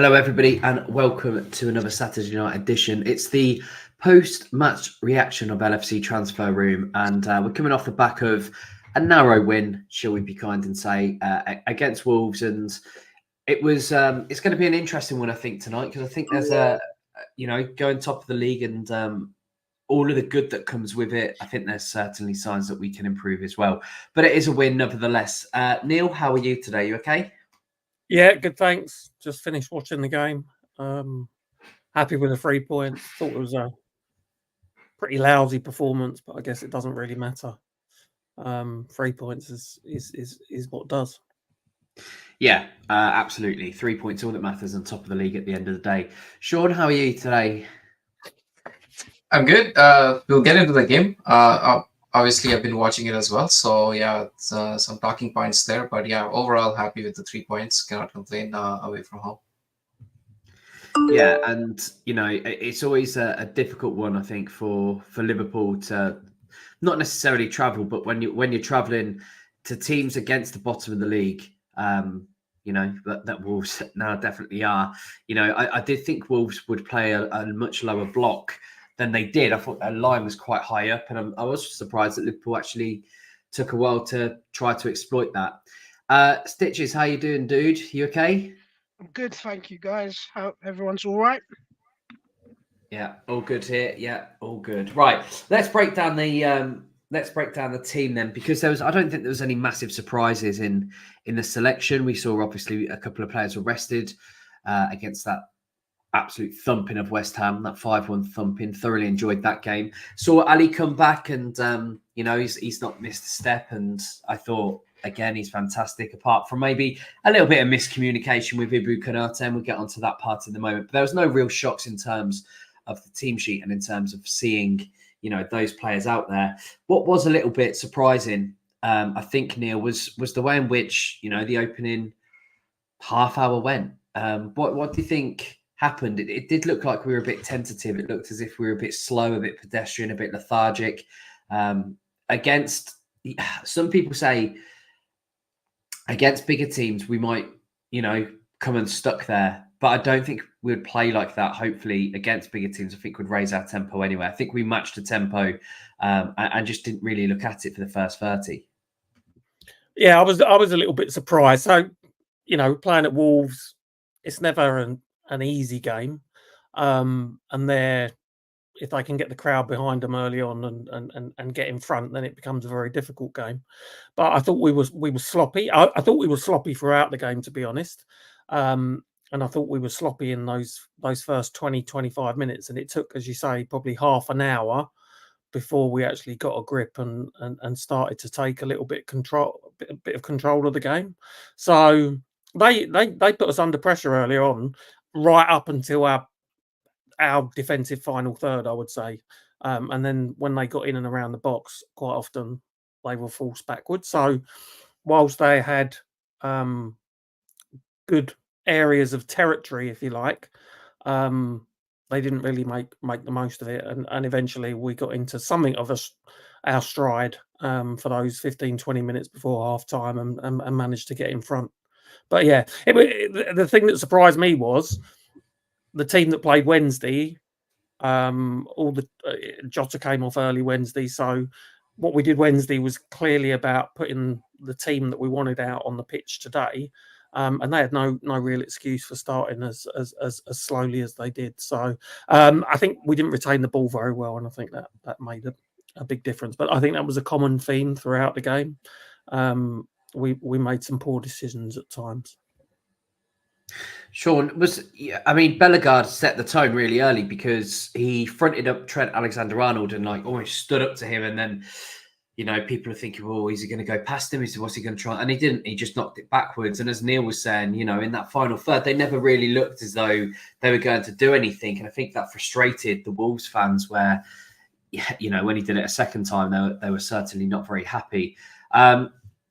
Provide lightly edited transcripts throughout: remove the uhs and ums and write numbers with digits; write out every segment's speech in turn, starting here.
Hello, everybody, and welcome to another Saturday night edition. It's the post-match reaction of LFC Transfer Room, and we're coming off the back of a narrow win, shall we be kind and say, against Wolves. And it was it's going to be an interesting one, I think, tonight, because I think there's going top of the league and all of the good that comes with it. I think there's certainly signs that we can improve as well. But it is a win, nevertheless. Neil, how are you today? You okay? Yeah, good, thanks. Just finished watching the game. Happy with the 3 points. Thought it was a pretty lousy performance, but I guess it doesn't really matter. 3 points is what does. Yeah, absolutely. 3 points, all that matters on top of the league at the end of the day. Sean, how are you today? I'm good. We'll get into the game. Obviously, I've been watching it as well. So, yeah, some talking points there. But, yeah, overall, happy with the 3 points. Cannot complain away from home. Yeah, and, it's always a difficult one, I think, for Liverpool to not necessarily travel, but when you're travelling to teams against the bottom of the league, that Wolves now definitely are. I did think Wolves would play a much lower block than they did. I thought their line was quite high up, and I was surprised that Liverpool actually took a while to try to exploit that. Stitches, how you doing, dude? You okay? I'm good, thank you, guys. Hope everyone's all right. Yeah, all good here. Yeah, all good. Right, let's break down the team then, because I don't think there was any massive surprises in the selection. We saw obviously a couple of players were rested against that absolute thumping of West Ham, that 5-1 thumping. Thoroughly enjoyed that game. Saw Ali come back, and he's not missed a step. And I thought, again, he's fantastic. Apart from maybe a little bit of miscommunication with Ibu Konate, and we'll get onto that part in the moment. But there was no real shocks in terms of the team sheet and in terms of seeing those players out there. What was a little bit surprising, I think, Neil, was the way in which the opening half hour went. What do you think happened? It did look like we were a bit tentative. It looked as if we were a bit slow, a bit pedestrian, a bit lethargic. Against, some people say, against bigger teams, we might, come unstuck there. But I don't think we'd play like that. Hopefully, against bigger teams, I think we'd raise our tempo anyway. I think we matched the tempo and just didn't really look at it for the first 30. Yeah, I was a little bit surprised. So, playing at Wolves, it's never an easy game. And if they can get the crowd behind them early on and get in front, then it becomes a very difficult game. But I thought we were sloppy. I thought we were sloppy throughout the game, to be honest. And I thought we were sloppy in those first 20, 25 minutes. And it took, as you say, probably half an hour before we actually got a grip and started to take a little bit of control of the game. So they put us under pressure early on, right up until our defensive final third, I would say. And then when they got in and around the box, quite often they were forced backwards. So whilst they had good areas of territory, if you like, they didn't really make the most of it, and eventually we got into something of our stride for those 15-20 minutes before half time and managed to get in front. But yeah, the thing that surprised me was the team that played Wednesday. Jota came off early Wednesday, so what we did Wednesday was clearly about putting the team that we wanted out on the pitch today. And they had no real excuse for starting as slowly as they did. So I think we didn't retain the ball very well, and I think that made a big difference. But I think that was a common theme throughout the game. We made some poor decisions at times. Sean, Bellegarde set the tone really early because he fronted up Trent Alexander-Arnold and almost stood up to him, and then people are thinking, well, is he going to go past him? What's he going to try? And he didn't. He just knocked it backwards. And as Neil was saying, in that final third, they never really looked as though they were going to do anything. And I think that frustrated the Wolves fans where, when he did it a second time, they were certainly not very happy.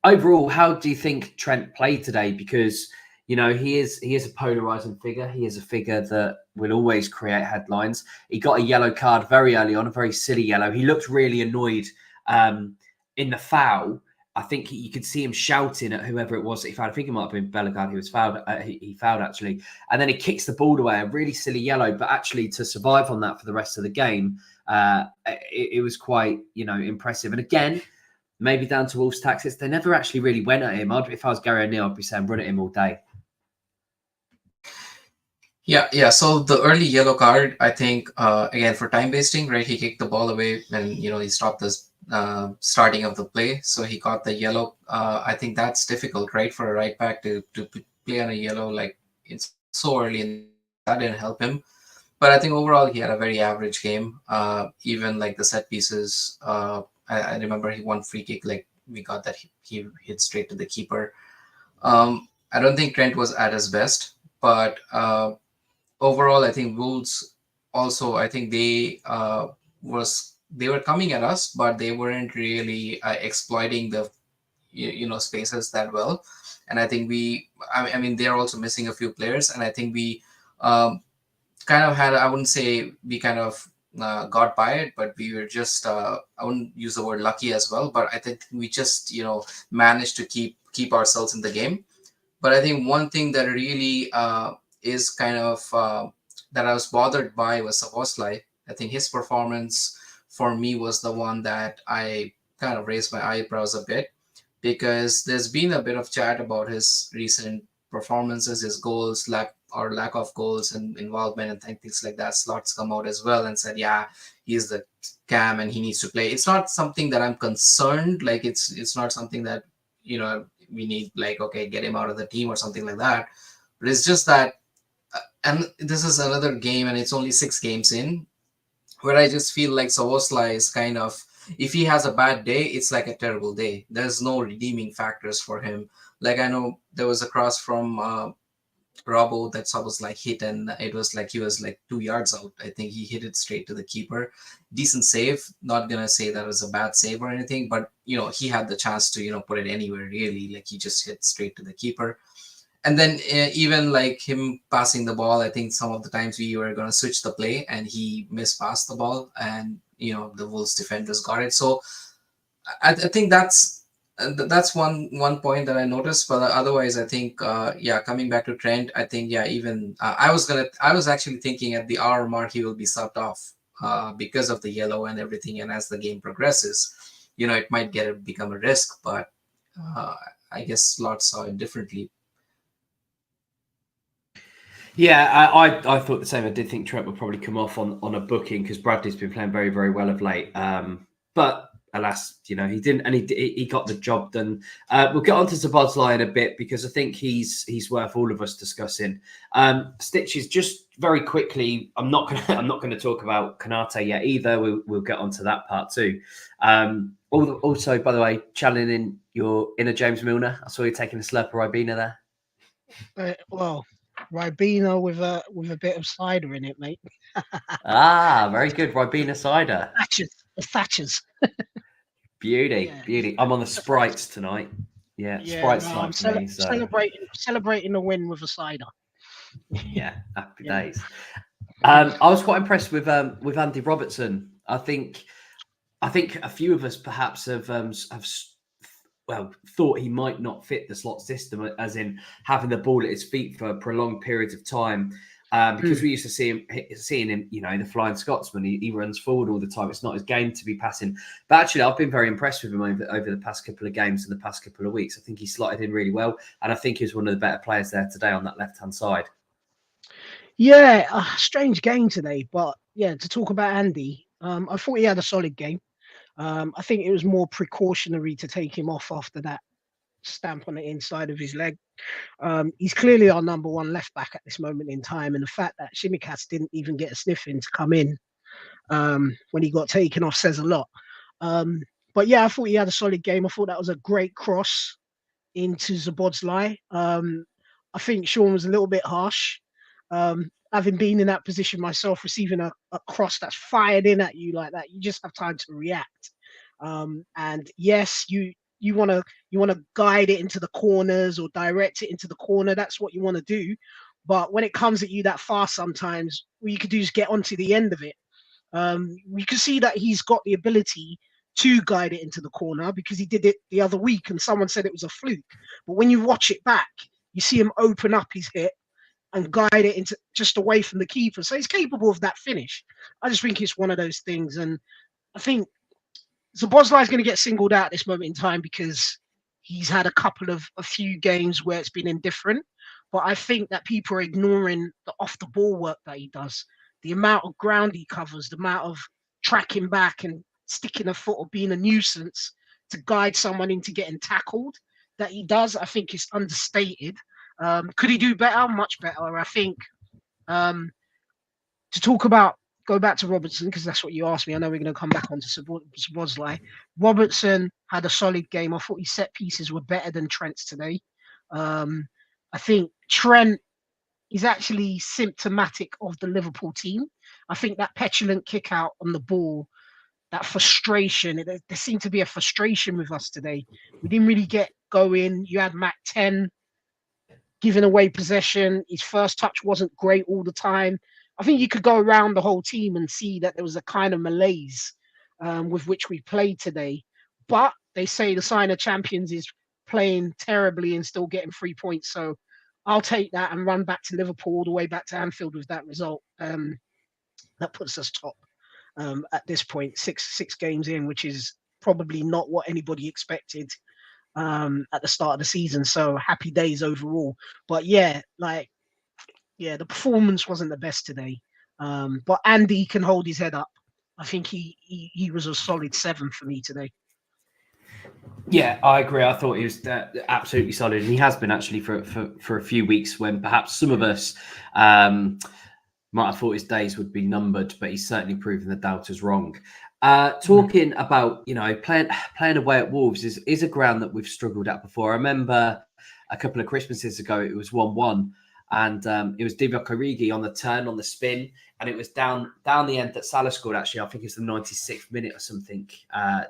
Overall, how do you think Trent played today? Because, he is a polarising figure. He is a figure that will always create headlines. He got a yellow card very early on, a very silly yellow. He looked really annoyed in the foul. I think you could see him shouting at whoever it was that he fouled. I think it might have been Bellegarde who was fouled. He fouled actually, and then he kicks the ball away, a really silly yellow. But actually, to survive on that for the rest of the game, it was quite impressive. And again, maybe down to Wolves' tactics, they never actually really went at him. If I was Gary O'Neill, I'd be saying run at him all day. Yeah. So the early yellow card, I think, again for time wasting, right? He kicked the ball away and he stopped the starting of the play, so he got the yellow. I think that's difficult, right, for a right back to play on a yellow like it's so early, and that didn't help him. But I think overall he had a very average game. Even like the set pieces, I remember he won free kick, like we got that he hit straight to the keeper. I don't think Trent was at his best, but overall, I think Wolves also, I think they were coming at us, but they weren't really exploiting the spaces that well. And I think I mean they're also missing a few players, and I think we kind of had, I wouldn't say we kind of got by it, but we were just I wouldn't use the word lucky as well, but I think we just managed to keep ourselves in the game. But I think one thing that really is kind of that I was bothered by was Szoboszlai. I think his performance for me was the one that I kind of raised my eyebrows a bit, because there's been a bit of chat about his recent performances, his goals, lack of goals and involvement and things like that. Slots come out as well and said, yeah, he's the cam and he needs to play. It's not something that I'm concerned. Like it's not something that we need, like, okay, get him out of the team or something like that. But it's just that, and this is another game, and it's only 6 games in, where I just feel like Szoboszlai is kind of, if he has a bad day, it's like a terrible day. There's no redeeming factors for him. Like I know there was a cross from Robbo that Szoboszlai hit, and it was like he was like 2 yards out. I think he hit it straight to the keeper. Decent save. Not gonna say that was a bad save or anything, but he had the chance to put it anywhere really. Like he just hit straight to the keeper. And then even like him passing the ball, I think some of the times we were gonna switch the play and he mispassed the ball, and the Wolves defenders got it. So I think that's one point that I noticed. But otherwise, I think coming back to Trent, I think even I was actually thinking at the hour mark he will be subbed off because of the yellow and everything. And as the game progresses, it might become a risk. But I guess lots saw it differently. Yeah, I thought the same. I did think Trent would probably come off on a booking because Bradley's been playing very, very well of late. But alas, he didn't, and he got the job done. We'll get on to Szoboszlai in a bit because I think he's worth all of us discussing. Stitches, just very quickly. I'm not gonna talk about Konate yet either. We'll get on to that part too. Also, by the way, channeling your inner James Milner. I saw you taking a slurp of Ribena there. Well, Ribena with a bit of cider in it, mate. Very good. Ribena cider. Thatchers. Beauty. I'm on the Sprites tonight. Yeah, Sprites I'm tonight for me. So. Celebrating the win with a cider. Yeah, happy days. I was quite impressed with Andy Robertson. I think a few of us perhaps have thought he might not fit the slot system, as in having the ball at his feet for prolonged periods of time. Because we used to seeing him, the Flying Scotsman. He runs forward all the time. It's not his game to be passing. But actually, I've been very impressed with him over the past couple of games and the past couple of weeks. I think he slotted in really well, and I think he was one of the better players there today on that left-hand side. Yeah, strange game today, but yeah, to talk about Andy, I thought he had a solid game. I think it was more precautionary to take him off after that stamp on the inside of his leg. He's clearly our number one left back at this moment in time, and the fact that Tsimikas didn't even get a sniff in to come in when he got taken off says a lot. But yeah, I thought he had a solid game. I thought that was a great cross into Szoboszlai. I think Sean was a little bit harsh. Having been in that position myself, receiving a cross that's fired in at you like that, you just have time to react. And yes, you want to guide it into the corners or direct it into the corner. That's what you want to do. But when it comes at you that fast, sometimes what you could do is get onto the end of it. We can see that he's got the ability to guide it into the corner because he did it the other week and someone said it was a fluke. But when you watch it back, you see him open up his hit and guide it into just away from the keeper. So he's capable of that finish. I just think it's one of those things. And I think Szoboszlai is going to get singled out at this moment in time because he's had a few games where it's been indifferent. But I think that people are ignoring the off-the-ball work that he does. The amount of ground he covers, the amount of tracking back and sticking a foot or being a nuisance to guide someone into getting tackled that he does, I think is understated. Could he do better? Much better. I think go back to Robertson, because that's what you asked me. I know we're going to come back on to Szoboszlai. Robertson had a solid game. I thought his set pieces were better than Trent's today. I think Trent is actually symptomatic of the Liverpool team. I think that petulant kick out on the ball, that frustration, there seemed to be a frustration with us today. We didn't really get going. You had Mac 10 giving away possession. His first touch wasn't great all the time. I think you could go around the whole team and see that there was a kind of malaise with which we played today. But they say the sign of champions is playing terribly and still getting 3 points. So I'll take that and run back to Liverpool all the way back to Anfield with that result. That puts us top at this point, six games in, which is probably not what anybody expected at the start of the season. So happy days overall. But the performance wasn't the best today. But Andy can hold his head up. I think he was a solid 7 for me today. Yeah, I agree. I thought he was absolutely solid, and he has been actually for a few weeks when perhaps some of us might have thought his days would be numbered, but he's certainly proven the doubters wrong. Talking about, playing away at Wolves is a ground that we've struggled at before. I remember a couple of Christmases ago, it was 1-1, and it was Divock Origi on the turn, on the spin, and it was down the end that Salah scored, actually. I think it's the 96th minute or something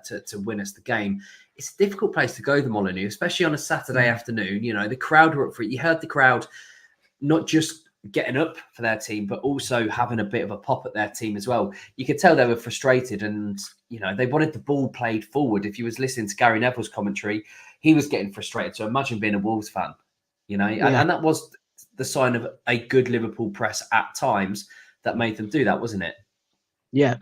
to win us the game. It's a difficult place to go, the Molineux, especially on a Saturday afternoon. The crowd were up for it. You heard the crowd not just getting up for their team, but also having a bit of a pop at their team as well. You could tell they were frustrated and, they wanted the ball played forward. If you was listening to Gary Neville's commentary, he was getting frustrated. So imagine being a Wolves fan, and that was the sign of a good Liverpool press at times that made them do that, wasn't it? Yeah,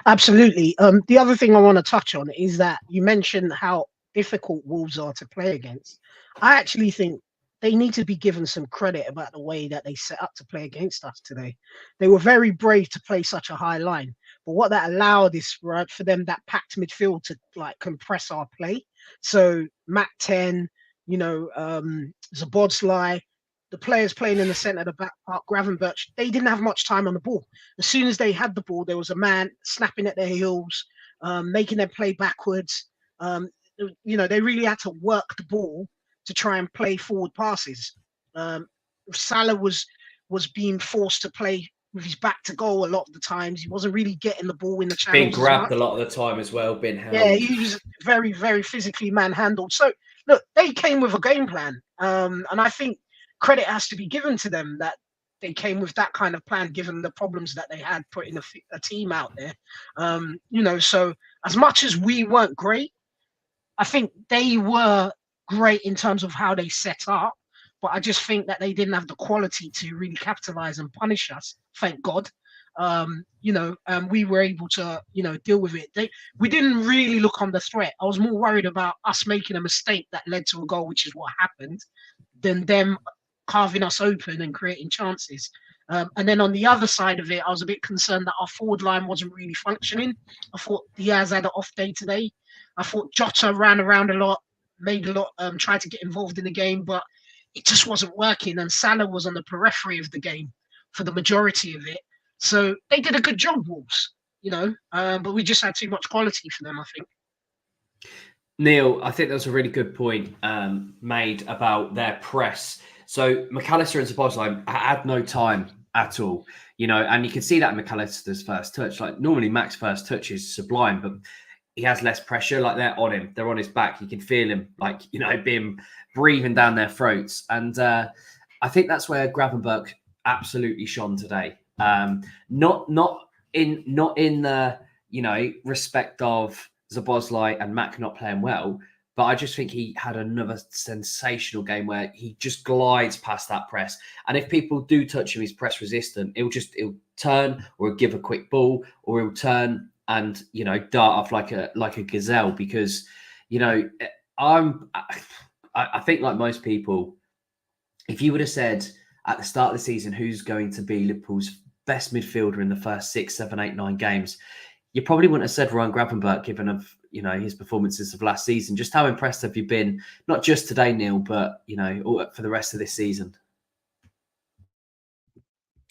absolutely. The other thing I want to touch on is that you mentioned how difficult Wolves are to play against. I actually think they need to be given some credit about the way that they set up to play against us today. They were very brave to play such a high line, but what that allowed is for them, that packed midfield to compress our play. So Mac 10, Szoboszlai, the players playing in the centre of the back part, Gravenberch, they didn't have much time on the ball. As soon as they had the ball, there was a man snapping at their heels, making them play backwards. They really had to work the ball to try and play forward passes. Salah was being forced to play with his back to goal a lot of the times. He wasn't really getting the ball in the channels. Being grabbed a lot of the time as well, being held. Yeah, he was very, very physically manhandled. So, look, they came with a game plan. And I think credit has to be given to them that they came with that kind of plan, given the problems that they had putting a team out there. So as much as we weren't great, I think they were great in terms of how they set up, but I just think that they didn't have the quality to really capitalize and punish us. Thank God. We were able to, deal with it. We didn't really look on the threat. I was more worried about us making a mistake that led to a goal, which is what happened, than them carving us open and creating chances. And then on the other side of it, I was a bit concerned that our forward line wasn't really functioning. I thought Diaz had an off day today. I thought Jota ran around a lot, made a lot, tried to get involved in the game, but it just wasn't working. And Salah was on the periphery of the game for the majority of it. So they did a good job, Wolves, but we just had too much quality for them, I think. Neil, I think that was a really good point made about their press. So McAllister and Szoboszlai had no time at all, and you can see that in McAllister's first touch. Like normally Mac's first touch is sublime, but he has less pressure. Like they're on him, they're on his back. You can feel him, being breathing down their throats. And I think that's where Gravenberch absolutely shone today. Not in the respect of Szoboszlai and Mac not playing well, but I just think he had another sensational game where he just glides past that press. And if people do touch him, he's press resistant. He'll turn, or he'll give a quick ball, or he'll turn and dart off like a gazelle. Because I think, like most people, if you would have said at the start of the season who's going to be Liverpool's best midfielder in the first 6, 7, 8, 9 games, you probably wouldn't have said Ryan Gravenberch, given his performances of last season. Just how impressed have you been, not just today, Neil, but for the rest of this season?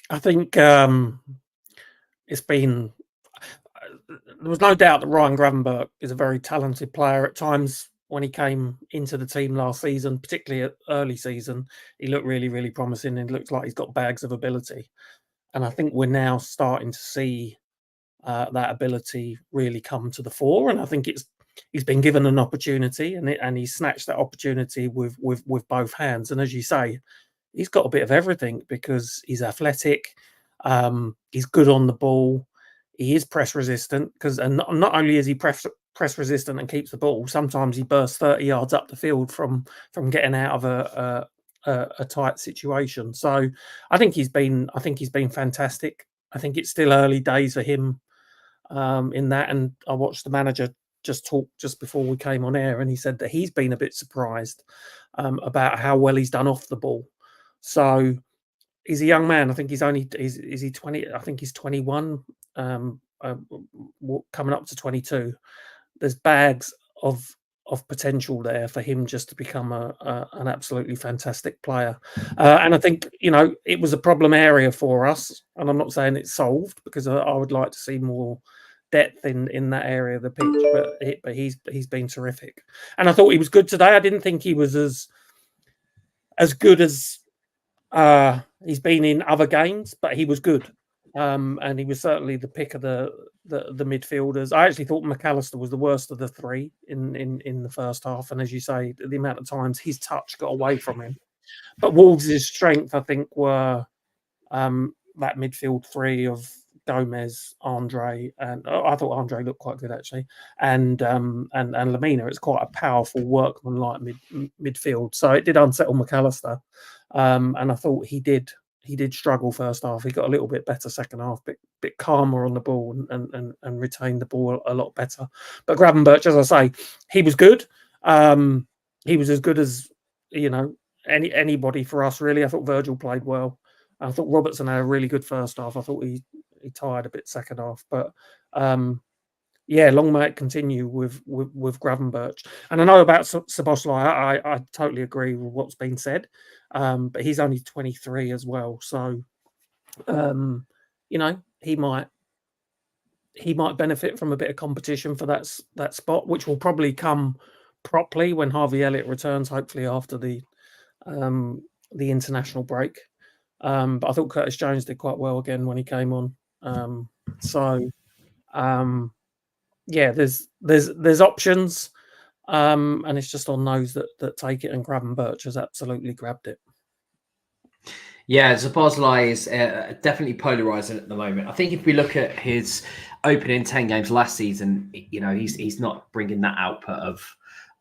I think it's been. There was no doubt that Ryan Gravenberch is a very talented player. At times, when he came into the team last season, particularly at early season, he looked really, really promising. And looks like he's got bags of ability. And I think we're now starting to see that ability really come to the fore. And I think he's been given an opportunity, and he snatched that opportunity with both hands. And as you say, he's got a bit of everything, because he's athletic, he's good on the ball, he is press resistant, and not only is he press resistant and keeps the ball, sometimes he bursts 30 yards up the field from getting out of a tight situation. So I think he's been fantastic. I think it's still early days for him in that. And I watched the manager just talk just before we came on air, and he said that he's been a bit surprised about how well he's done off the ball. So he's a young man. I think is he 20? I think he's 21, coming up to 22. There's bags of potential there for him just to become an absolutely fantastic player. And I think, it was a problem area for us, and I'm not saying it's solved, because I would like to see more depth in that area of the pitch, but he's been terrific. And I thought he was good today. I didn't think he was as good as he's been in other games, but he was good. And he was certainly the pick of the midfielders. I actually thought McAllister was the worst of the three in the first half. And as you say, the amount of times his touch got away from him. But Wolves' strength, I think, were that midfield three of Gomez, Andre, and I thought Andre looked quite good actually, and Lamina. It's quite a powerful workman-like midfield. So it did unsettle McAllister, and I thought he did struggle first half. He got a little bit better second half, bit calmer on the ball, and retained the ball a lot better. But Gravenberch, as I say, he was good. He was as good as anybody for us really. I thought Virgil played well. I thought Robertson had a really good first half. I thought he tired a bit second half, but long may it continue with Gravenberch. And I know about Szoboszlai. I totally agree with what's been said, but he's only 23 as well, so he might benefit from a bit of competition for that spot, which will probably come properly when Harvey Elliott returns, hopefully after the international break. But I thought Curtis Jones did quite well again when he came on. There's options, and it's just on those that take it, and Gravenberch has absolutely grabbed it. Yeah, Szoboszlai is definitely polarising at the moment. I think if we look at his opening 10 games last season, he's not bringing that output of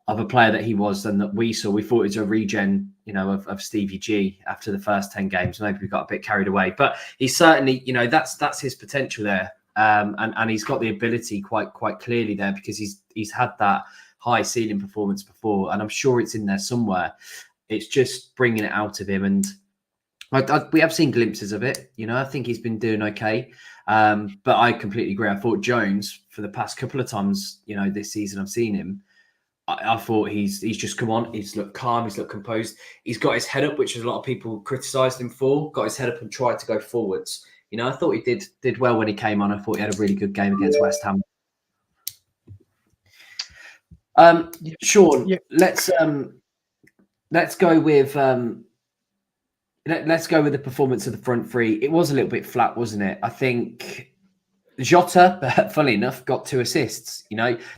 a player that he was and that we saw. We thought it was a regen, of Stevie G after the first 10 games. Maybe we got a bit carried away, but he's certainly, that's his potential there. And he's got the ability quite clearly there, because he's had that high ceiling performance before, and I'm sure it's in there somewhere. It's just bringing it out of him, and we have seen glimpses of it. I think he's been doing okay, but I completely agree. I thought Jones, for the past couple of times, this season I've seen him, I thought he's just come on. He's looked calm. He's looked composed. He's got his head up, which a lot of people criticised him for. Got his head up and tried to go forwards. I thought he did well when he came on. I thought he had a really good game against West Ham. Sean, let's go with the performance of the front three. It was a little bit flat, wasn't it? I think Jota, funnily enough, got 2 assists.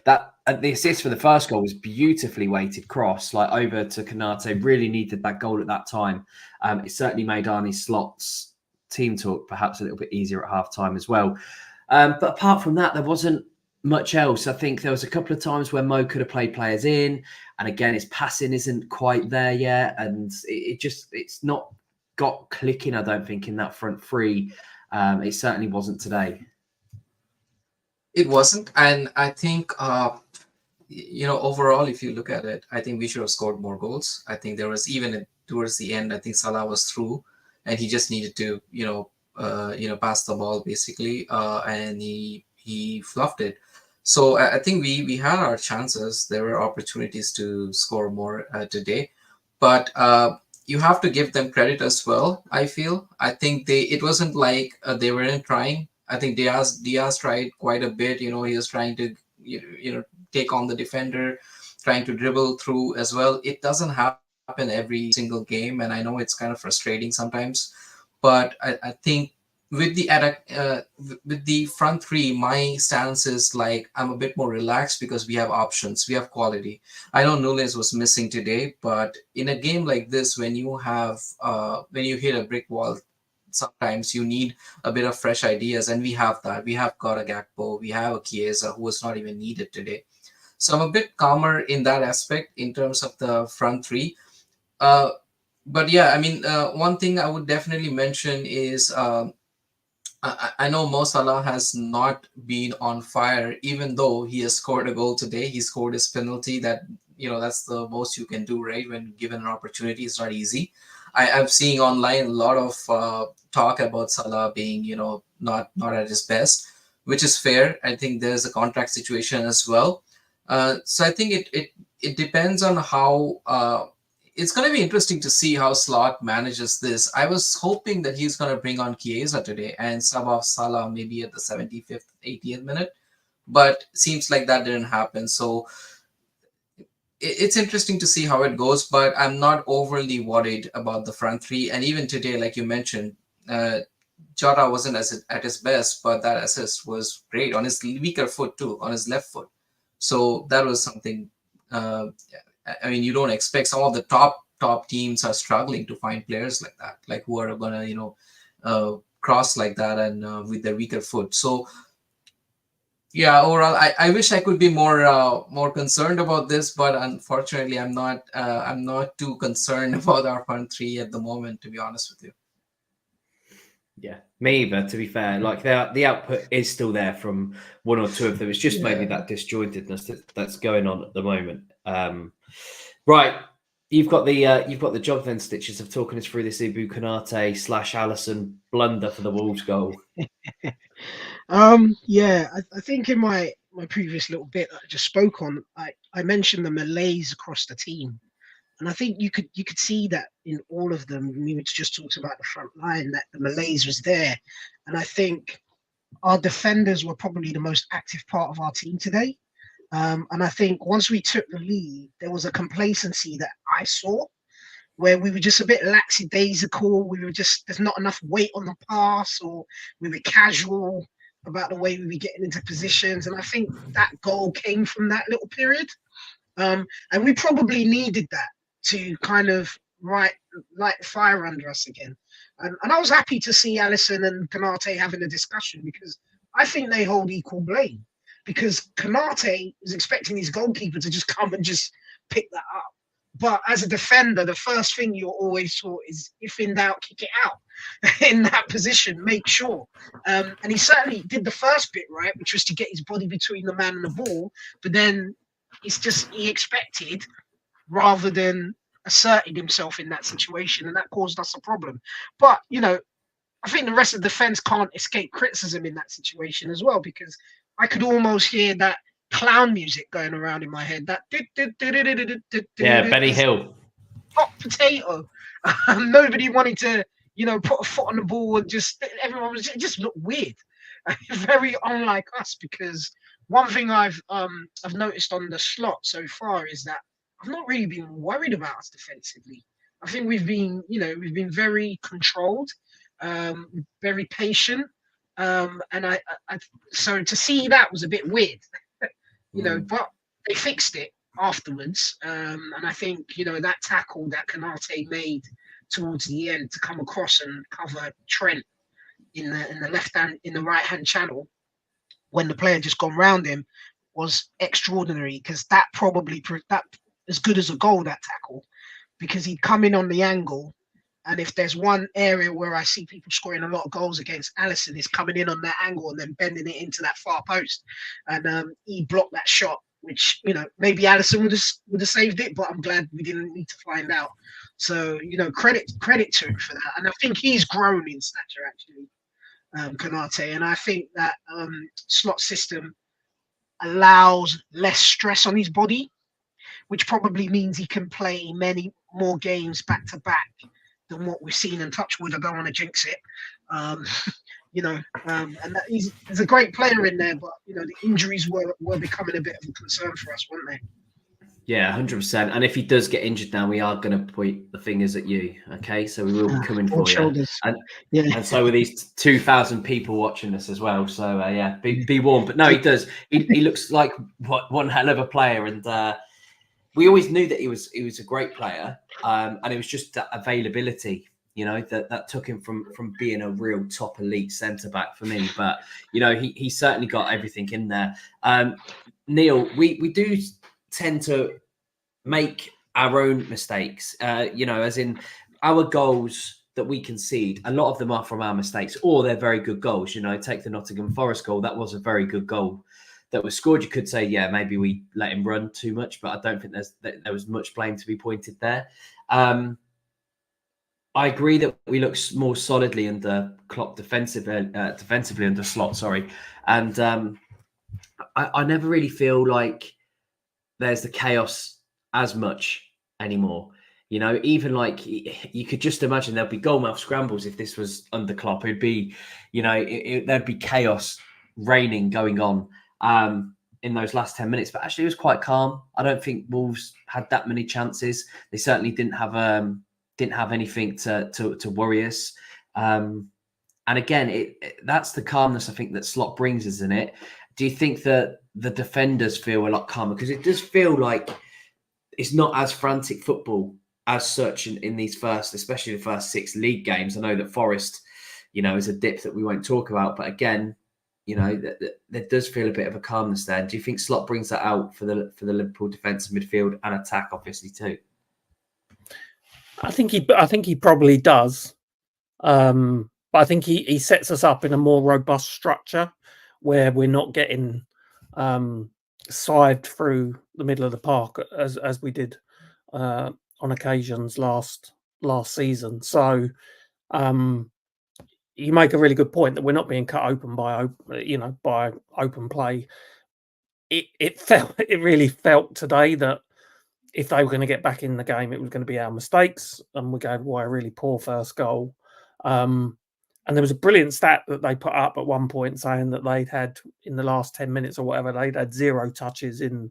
That the assist for the first goal was beautifully weighted cross, like over to Konate. Really needed that goal at that time. It certainly made Arne Slot's team talk perhaps a little bit easier at half time as well. But apart from that, there wasn't much else. I think there was a couple of times where Mo could have played players in, and again, his passing isn't quite there yet, and it's not got clicking. I don't think in that front three. It certainly wasn't today. It wasn't, and I think overall, if you look at it, I think we should have scored more goals. I think there was even towards the end, I think Salah was through, and he just needed to pass the ball basically, and he fluffed it. So I think we had our chances. There were opportunities to score more today, but you have to give them credit as well. I feel. I think it wasn't like they weren't trying. I think Diaz tried quite a bit. He was trying to take on the defender, trying to dribble through as well. It doesn't happen every single game, and I know it's kind of frustrating sometimes. But I think with the front three, my stance is like I'm a bit more relaxed because we have options, we have quality. I know Nunes was missing today, but in a game like this, when you hit a brick wall, sometimes you need a bit of fresh ideas, and we have that. We have got a Gakpo, we have a Chiesa who was not even needed today. So I'm a bit calmer in that aspect in terms of the front three. But yeah, I mean, one thing I would definitely mention is I know Mo Salah has not been on fire, even though he has scored a goal today. He scored his penalty. That's the most you can do, right? When given an opportunity, it's not easy. I'm seeing online a lot of talk about Salah being, not at his best, which is fair. I think there's a contract situation as well. So I think it depends on how. It's going to be interesting to see how Slot manages this. I was hoping that he's going to bring on Chiesa today and sub off Salah maybe at the 75th, 80th minute, but seems like that didn't happen. So it's interesting to see how it goes, but I'm not overly worried about the front three. And even today, like you mentioned, Jota wasn't at his best, but that assist was great on his weaker foot too, on his left foot. So that was something. I mean, you don't expect. Some of the top teams are struggling to find players like that, like who are gonna cross like that and with their weaker foot. So yeah, overall, I wish I could be more concerned about this, but unfortunately, I'm not too concerned about our front three at the moment, to be honest with you. Yeah, me either, to be fair. Like the output is still there from one or two of them. It's just maybe that disjointedness that's going on at the moment. Right, you've got the job then, Stitches, of talking us through this Ibu Konate / Allison blunder for the Wolves goal. I think in my previous little bit that I just spoke on, I mentioned the malaise across the team. And I think you could see that in all of them. We just talked about the front line, that the malaise was there. And I think our defenders were probably the most active part of our team today. And I think once we took the lead, there was a complacency that I saw where we were just a bit lackadaisical. There's not enough weight on the pass, or we were casual about the way we were getting into positions. And I think that goal came from that little period. And we probably needed that to kind of light fire under us again. And I was happy to see Alisson and Konate having a discussion, because I think they hold equal blame. Because Konate is expecting his goalkeeper to just come and just pick that up. But as a defender, the first thing you're always taught is, if in doubt, kick it out. In that position, make sure. And he certainly did the first bit right, which was to get his body between the man and the ball. But then it's just he expected rather than asserting himself in that situation, and that caused us a problem. But I think the rest of the defense can't escape criticism in that situation as well, because I could almost hear that clown music going around in my head. That Benny Hill, hot potato. Nobody wanted to put a foot on the ball, and everyone was just looked weird. Very unlike us, because one thing I've noticed on the slot so far is that I've not really been worried about us defensively. I think we've been very controlled, very patient, and so to see that was a bit weird, but they fixed it afterwards, and I think that tackle that Konate made towards the end to come across and cover Trent in the right hand channel when the player just gone round him was extraordinary, because that probably that as good as a goal, that tackle, because he'd come in on the angle. And if there's one area where I see people scoring a lot of goals against, Alisson is coming in on that angle and then bending it into that far post. And he blocked that shot, which, you know, maybe Alisson would have saved it, but I'm glad we didn't need to find out. So, you know, credit to him for that. And I think he's grown in stature, actually, Konate. And I think that slot system allows less stress on his body, which probably means he can play many more games back to back than what we've seen. And Touchwood, I don't want to jinx it, you know, and that he's a great player in there, but, you know, the injuries were becoming a bit of a concern for us, weren't they? Yeah, 100%. And if he does get injured now, we are going to point the fingers at you. Okay, so we will be coming for you. And so are these 2,000 people watching us as well. So yeah, be warned. But no, he does. He looks like one hell of a player, and we always knew that he was a great player. And it was just that availability, you know, that took him from being a real top elite centre back for me. But you know, he certainly got everything in there. Neil, we do tend to make our own mistakes, you know, as in our goals that we concede, a lot of them are from our mistakes, or they're very good goals. You know, take the Nottingham Forest goal. That was a very good goal that was scored. You could say, yeah, maybe we let him run too much, but I don't think there was much blame to be pointed there. I agree that we look more solidly under Klopp defensively under Slot, sorry. And I never really feel like there's the chaos as much anymore. You know, even like you could just imagine there'd be goalmouth scrambles if this was under Klopp. It'd be, you know, there'd be chaos reigning going on in those last 10 minutes. But actually, it was quite calm. I don't think Wolves had that many chances. They certainly didn't have anything to worry us. And again, that's the calmness I think that Slot brings, isn't it? Do you think that the defenders feel a lot calmer? Because it does feel like it's not as frantic football as such in these first, especially the first 6 league games. I know that Forest, you know, is a dip that we won't talk about, but again, you know, there does feel a bit of a calmness there. Do you think Slot brings that out for the Liverpool defensive midfield and attack, obviously too? I think he probably does, but I think he sets us up in a more robust structure where we're not getting scythed through the middle of the park as we did on occasions last season. So you make a really good point that we're not being cut open by open play. It really felt today that if they were going to get back in the game, it was going to be our mistakes, and we gave away a really poor first goal. And there was a brilliant stat that they put up at one point saying that they'd had, in the last 10 minutes or whatever, they'd had 0 touches in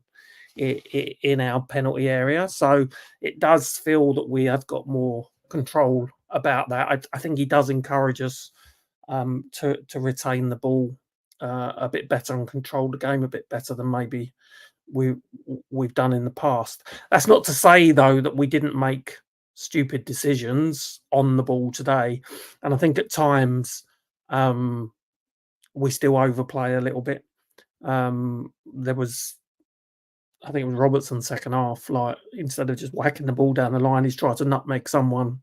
our penalty area. So it does feel that we have got more control about that. I think he does encourage us to retain the ball a bit better and control the game a bit better than maybe we've done in the past. That's not to say, though, that we didn't make stupid decisions on the ball today, and I think at times we still overplay a little bit. There was, I think it was Robertson's second half, like instead of just whacking the ball down the line, he's tried to nutmeg someone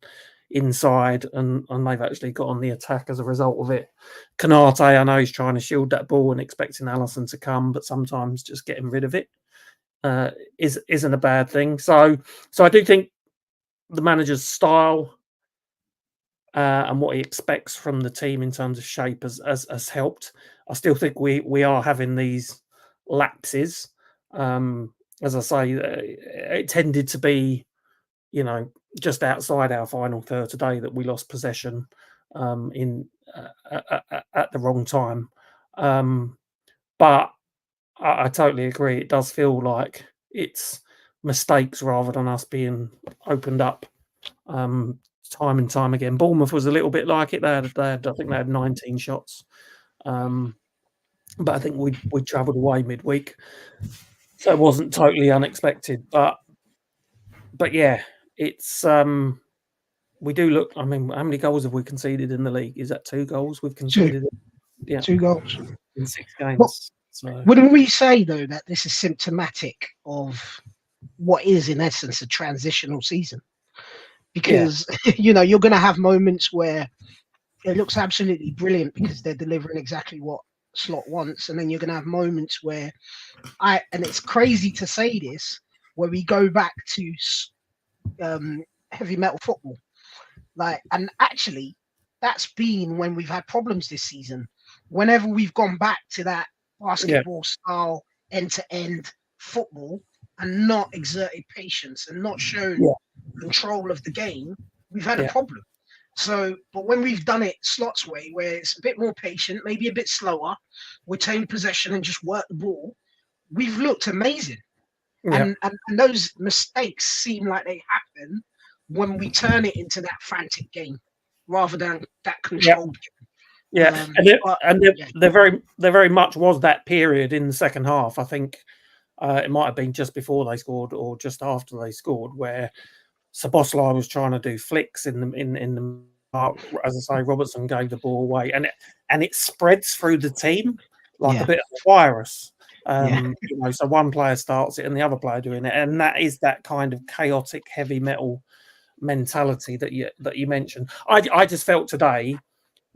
inside, and they've actually got on the attack as a result of it. Konate, I know he's trying to shield that ball and expecting Alisson to come, but sometimes just getting rid of it isn't a bad thing. So I do think the manager's style and what he expects from the team in terms of shape has helped. I still think we are having these lapses. As I say, it tended to be, you know, just outside our final third today that we lost possession at the wrong time. But I totally agree. It does feel like it's mistakes rather than us being opened up time and time again. Bournemouth was a little bit like it. I think they had 19 shots. But I think we travelled away midweek. So it wasn't totally unexpected. But yeah, it's we do look. I mean, how many goals have we conceded in the league? Is that 2 goals we've conceded? 2. Yeah, 2 goals. in 6 Well, games. So wouldn't we say though that this is symptomatic of what is in essence a transitional season? Because you're going to have moments where it looks absolutely brilliant because they're delivering exactly what Slot wants, and then you're going to have moments where and it's crazy to say this, where we go back to heavy metal football, and actually that's been when we've had problems this season. Whenever we've gone back to that basketball style end-to-end football and not exerted patience and not shown control of the game, we've had a problem. So, but when we've done it Slot's way, where it's a bit more patient, maybe a bit slower, retain possession and just work the ball, we've looked amazing. And those mistakes seem like they happen when we turn it into that frantic game rather than that controlled game. Yeah, there very much was that period in the second half. I think it might have been just before they scored or just after they scored, where Szoboszlai was trying to do flicks in the park. As I say, Robertson gave the ball away, and it spreads through the team like a bit of a virus. So one player starts it and the other player doing it, and that is that kind of chaotic heavy metal mentality that you mentioned. I just felt today,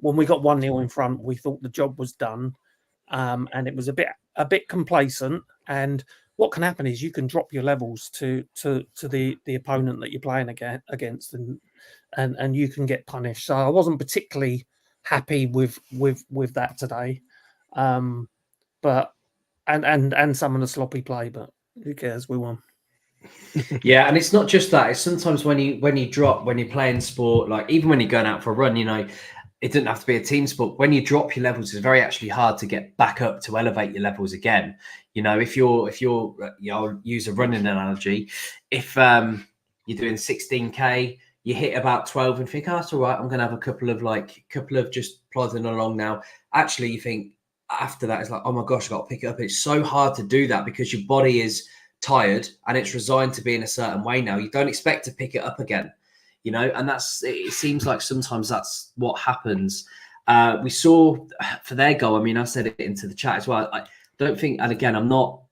when we got 1-0 in front, we thought the job was done, and it was a bit complacent. And what can happen is you can drop your levels to the opponent that you're playing against, and you can get punished. So I wasn't particularly happy with that today, but and some of the sloppy play. But who cares? We won. Yeah, and it's not just that. It's sometimes when you're playing sport, like even when you're going out for a run, it doesn't have to be a team sport. When you drop your levels, it's very actually hard to get back up to elevate your levels again. If you're I'll use a running analogy. If you're doing 16K, you hit about 12 and think, oh, that's all right, I'm going to have a couple of just plodding along now. Actually, you think after that, it's like, oh my gosh, I've got to pick it up. It's so hard to do that because your body is tired and it's resigned to be in a certain way now. You don't expect to pick it up again. And it seems like sometimes that's what happens. We saw for their goal, I mean, I said it into the chat as well. I don't think, and again,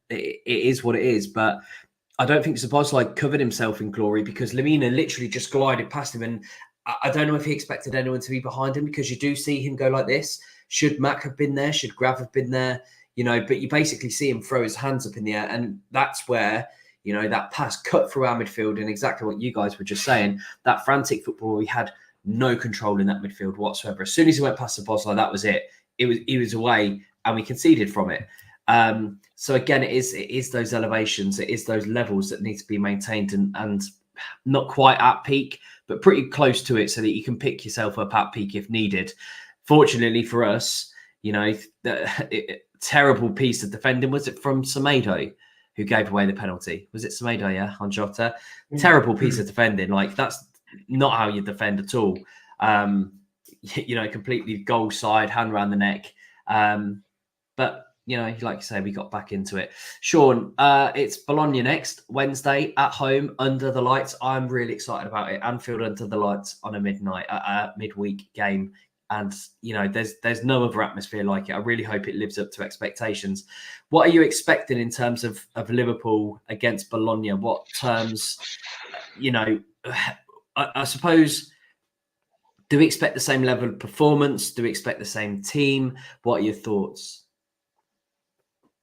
it is what it is, but I don't think Szoboszlai covered himself in glory because Lemina literally just glided past him. And I don't know if he expected anyone to be behind him, because you do see him go like this. Should Mac have been there? Should Grav have been there? But you basically see him throw his hands up in the air. And that's where, that pass cut through our midfield, and exactly what you guys were just saying, that frantic football, we had no control in that midfield whatsoever. As soon as he went past the boss, that was it. He was away, and we conceded from it. So again, it is those elevations, it is those levels that need to be maintained and not quite at peak, but pretty close to it, so that you can pick yourself up at peak if needed. Fortunately for us, terrible piece of defending. Was it from Semedo who gave away the penalty? Was it Semedo? Yeah, on Jota. Terrible piece of defending. Like, that's not how you defend at all. Completely goal side, hand around the neck. But like you say, we got back into it. Sean, it's Bologna next Wednesday at home under the lights. I'm really excited about it. Anfield under the lights on a midweek game. And there's no other atmosphere like it. I really hope it lives up to expectations. What are you expecting in terms of Liverpool against Bologna? What terms, I suppose, do we expect the same level of performance? Do we expect the same team? What are your thoughts?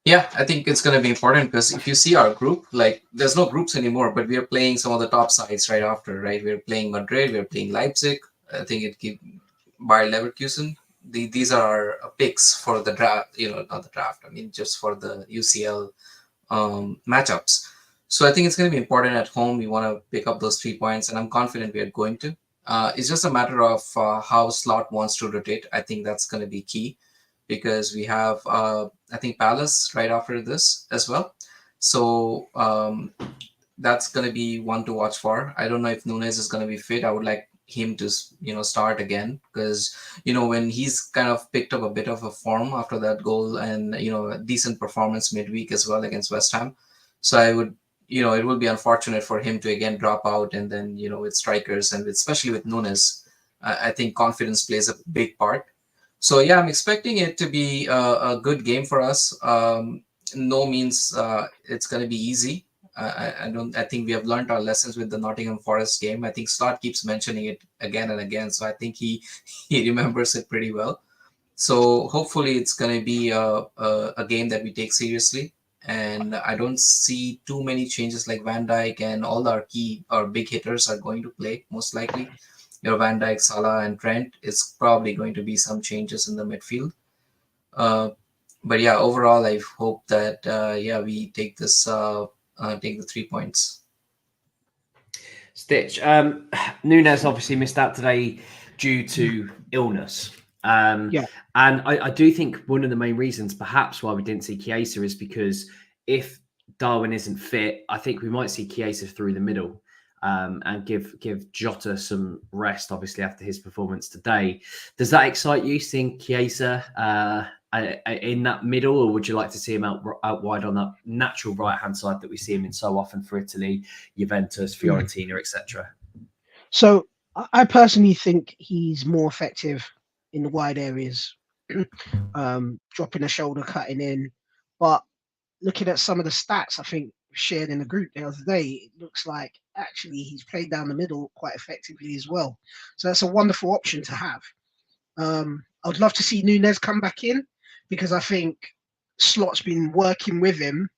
Yeah, I think it's going to be important, because if you see our group, there's no groups anymore, but we are playing some of the top sides right after, right? We're playing Madrid, we're playing Leipzig. I think Bayer Leverkusen. These are our picks for the draft, not the draft, I mean, just for the UCL matchups. So I think it's going to be important at home. We want to pick up those 3 points, and I'm confident we are going to. It's just a matter of how Slot wants to rotate. I think that's going to be key, because we have, I think, Palace right after this as well. So that's going to be one to watch for. I don't know if Nunes is going to be fit. I would like him to start again, because when he's kind of picked up a bit of a form after that goal, and a decent performance midweek as well against West Ham. So I would it would be unfortunate for him to again drop out, and then with strikers, and especially with Nunes, I think confidence plays a big part. So yeah, I'm expecting it to be a good game for us. No means it's going to be easy. I don't. I think we have learned our lessons with the Nottingham Forest game. I think Slot keeps mentioning it again and again, so I think he he remembers it pretty well. So hopefully it's going to be a game that we take seriously. And I don't see too many changes like Van Dijk and all our key or big hitters are going to play most likely. Your Van Dijk, Salah, and Trent. It's probably going to be some changes in the midfield. Uh, but yeah, overall, I hope that yeah we take this take the 3 points. Stitch. Nunes obviously missed out today due to illness. Yeah. And I do think one of the main reasons perhaps why we didn't see Chiesa is because if Darwin isn't fit, I think we might see Chiesa through the middle and give Jota some rest, obviously, after his performance today. Does that excite you, seeing Chiesa in that middle, or would you like to see him out wide on that natural right-hand side that we see him in so often for Italy, Juventus, Fiorentina, etc.? So I personally think he's more effective in the wide areas, dropping a shoulder, cutting in. But looking at some of the stats, I think shared in the group the other day, it looks like actually he's played down the middle quite effectively as well. So that's a wonderful option to have. I'd love to see Nunes come back in because I think Slot's been working with him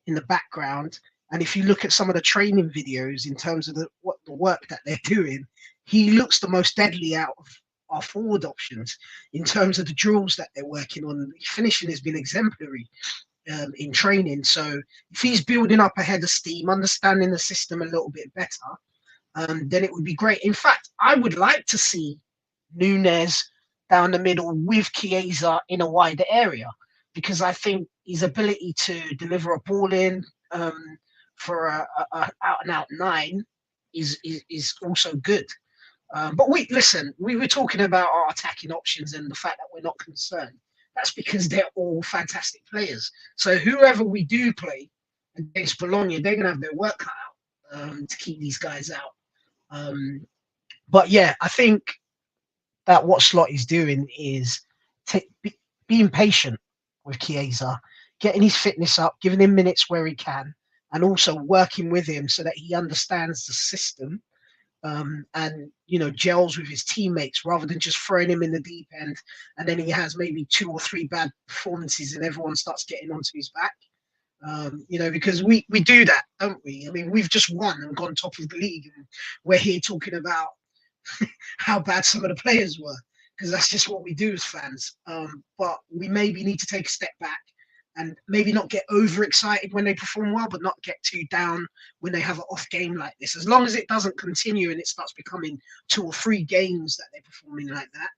in the background. And if you look at some of the training videos in terms of the work that they're doing, he looks the most deadly out of our forward options in terms of the drills that they're working on. Finishing has been exemplary in training. So if he's building up a head of steam, understanding the system a little bit better, then it would be great. In fact, I would like to see Nunes down the middle with Chiesa in a wider area, because I think his ability to deliver a ball in for a out and out 9 is also good. But we were talking about our attacking options and the fact that we're not concerned. That's because they're all fantastic players. So whoever we do play against Bologna, they're going to have their work cut out to keep these guys out. But yeah, I think that what Slot is doing is being patient with Chiesa, getting his fitness up, giving him minutes where he can, and also working with him so that he understands the system and gels with his teammates rather than just throwing him in the deep end and then he has maybe 2 or 3 bad performances and everyone starts getting onto his back. Because we do that, don't we? I mean, we've just won and gone top of the league, and we're here talking about how bad some of the players were, because that's just what we do as fans. But we maybe need to take a step back and maybe not get overexcited when they perform well, but not get too down when they have an off game like this. As long as it doesn't continue and it starts becoming 2 or 3 games that they're performing like that,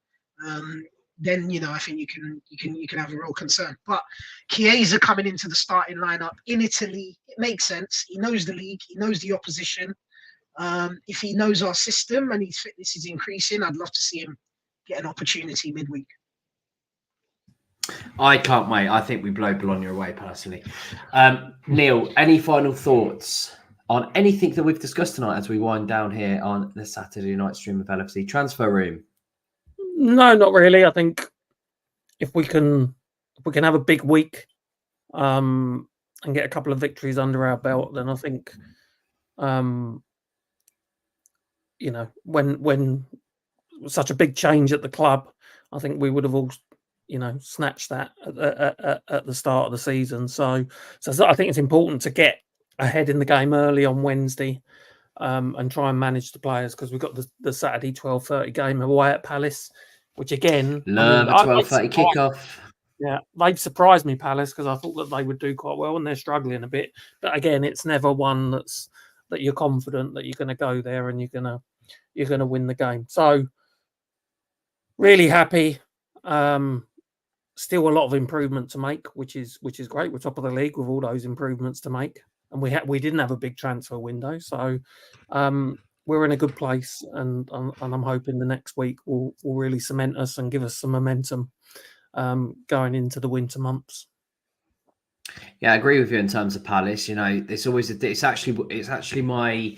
then I think you can have a real concern. But Chiesa coming into the starting lineup in Italy, it makes sense. He knows the league, he knows the opposition. If he knows our system and his fitness is increasing, I'd love to see him get an opportunity midweek. I can't wait. I think we blow Bologna away, personally. Neil, any final thoughts on anything that we've discussed tonight as we wind down here on the Saturday night stream of LFC Transfer Room? No, not really. I think if we can have a big week and get a couple of victories under our belt, then I think when such a big change at the club, I think we would have all snatched that at the start of the season. So I think it's important to get ahead in the game early on Wednesday and try and manage the players, because we've got the Saturday 12:30 game away at Palace, which again, love a 12:30 kickoff. Yeah, they've surprised me, Palace, because I thought that they would do quite well, and they're struggling a bit. But again, it's never one that you're confident that you're going to go there and you're going to win the game. So really happy. Still a lot of improvement to make, which is great. We're top of the league with all those improvements to make, and we didn't have a big transfer window, so we're in a good place. And I'm hoping the next week will really cement us and give us some momentum going into the winter months. Yeah, I agree with you in terms of Palace. It's always it's actually my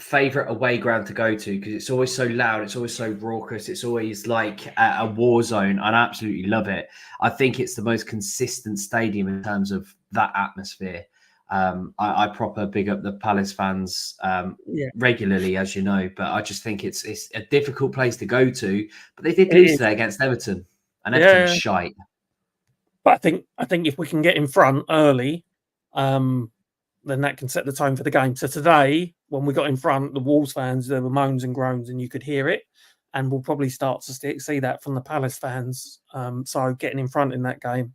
favorite away ground to go to because it's always so loud, it's always so raucous, it's always like a war zone. I absolutely love it. I think it's the most consistent stadium in terms of that atmosphere. I proper big up the Palace fans regularly, as you know, but I just think it's a difficult place to go to. But they did lose today against Everton, and Everton's shite. But I think if we can get in front early, then that can set the tone for the game. So today, when we got in front, the Wolves fans, there were moans and groans, and you could hear it. And we'll probably start to see that from the Palace fans. So getting in front in that game,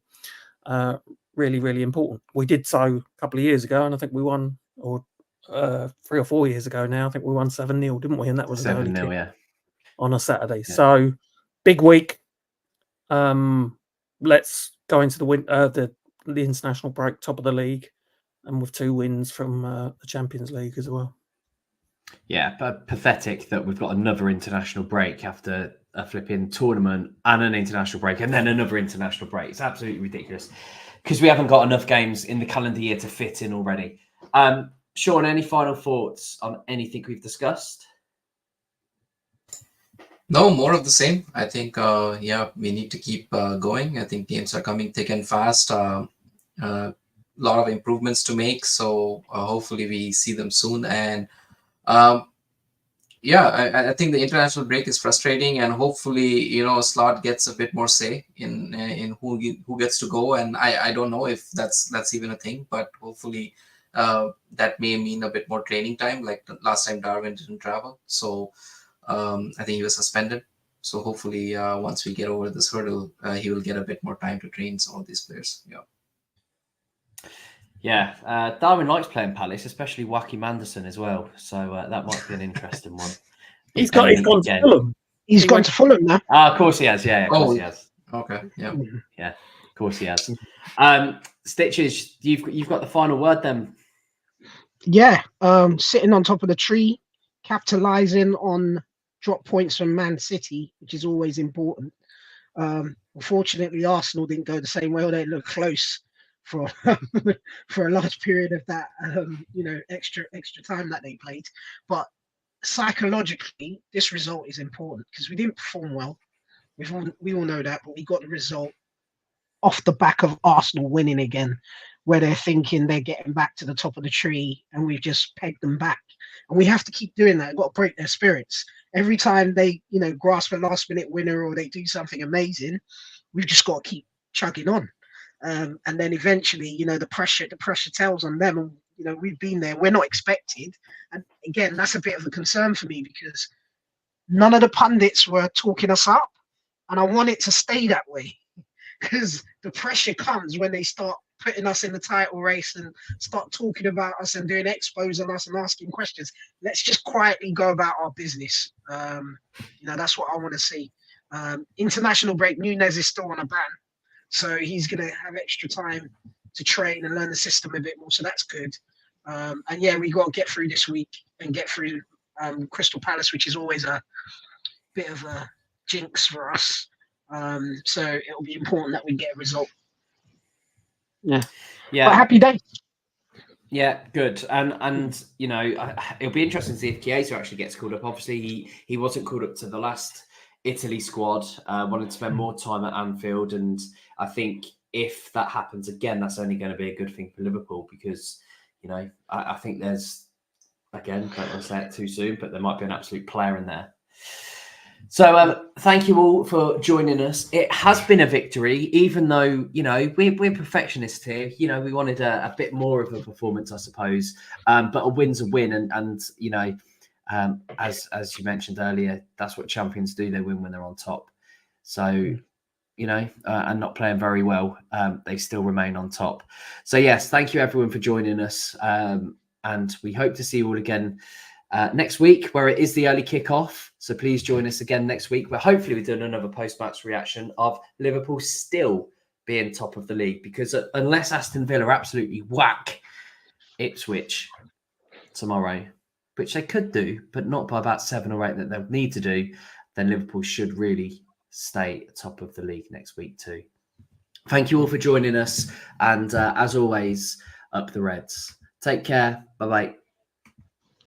really, really important. We did so a couple of years ago, and I think we won, or 3 or 4 years ago now, I think we won 7-0, didn't we? And that was 7-0, yeah, on a Saturday. Yeah. So big week. Let's go into the international break, top of the league, and with 2 wins from the Champions League as well. Yeah, but pathetic that we've got another international break after a flipping tournament and an international break and then another international break. It's absolutely ridiculous because we haven't got enough games in the calendar year to fit in already. Sean, any final thoughts on anything we've discussed? No, more of the same. I think, we need to keep going. I think games are coming thick and fast. Lot of improvements to make, so hopefully we see them soon. And I think the international break is frustrating, and hopefully Slot gets a bit more say in who gets to go. And I don't know if that's even a thing, but hopefully that may mean a bit more training time. Like the last time Darwin didn't travel, so I think he was suspended. So hopefully once we get over this hurdle, he will get a bit more time to train some of these players. Yeah, Darwin likes playing Palace, especially Joachim Andersen as well. So that might be an interesting one. He's gone to Fulham. He's gone to Fulham now. Of course he has. Yeah, of course he has. Okay. Yeah. Of course he has. Stitches, you've got the final word then. Yeah, sitting on top of the tree, capitalising on drop points from Man City, which is always important. Unfortunately, Arsenal didn't go the same way, or they looked close for a large period of that extra time that they played. But psychologically, this result is important because we didn't perform well. We all know that, but we got the result off the back of Arsenal winning again, where they're thinking they're getting back to the top of the tree, and we've just pegged them back. And we have to keep doing that. We've got to break their spirits. Every time they grasp a last minute winner or they do something amazing, we've just got to keep chugging on. And then eventually, the pressure tells on them. And, we've been there. We're not expected. And again, that's a bit of a concern for me because none of the pundits were talking us up. And I want it to stay that way because the pressure comes when they start putting us in the title race and start talking about us and doing expos on us and asking questions. Let's just quietly go about our business. That's what I want to see. International break, Nunez is still on a ban. So he's going to have extra time to train and learn the system a bit more. So that's good. We got to get through this week and get through Crystal Palace, which is always a bit of a jinx for us. So it'll be important that we get a result. Yeah. But happy days. Yeah, good. And it'll be interesting to see if Chiesa actually gets called up. Obviously, he wasn't called up to the last Italy squad, wanted to spend more time at Anfield, and I think if that happens again, that's only going to be a good thing for Liverpool because I think there's, again, don't want to say it too soon, but there might be an absolute player in there. So thank you all for joining us. It has been a victory, even though we're perfectionists here. We wanted a bit more of a performance, I suppose, but a win's a win, and as you mentioned earlier, that's what champions do. They win when they're on top. So, and not playing very well, they still remain on top. So, yes, thank you everyone for joining us. And we hope to see you all again next week, where it is the early kickoff. So please join us again next week, where hopefully we're doing another post-match reaction of Liverpool still being top of the league. Because unless Aston Villa absolutely whack Ipswich tomorrow, which they could do, but not by about 7 or 8 that they'll need to do, then Liverpool should really stay top of the league next week too. Thank you all for joining us. And as always, up the Reds. Take care. Bye-bye.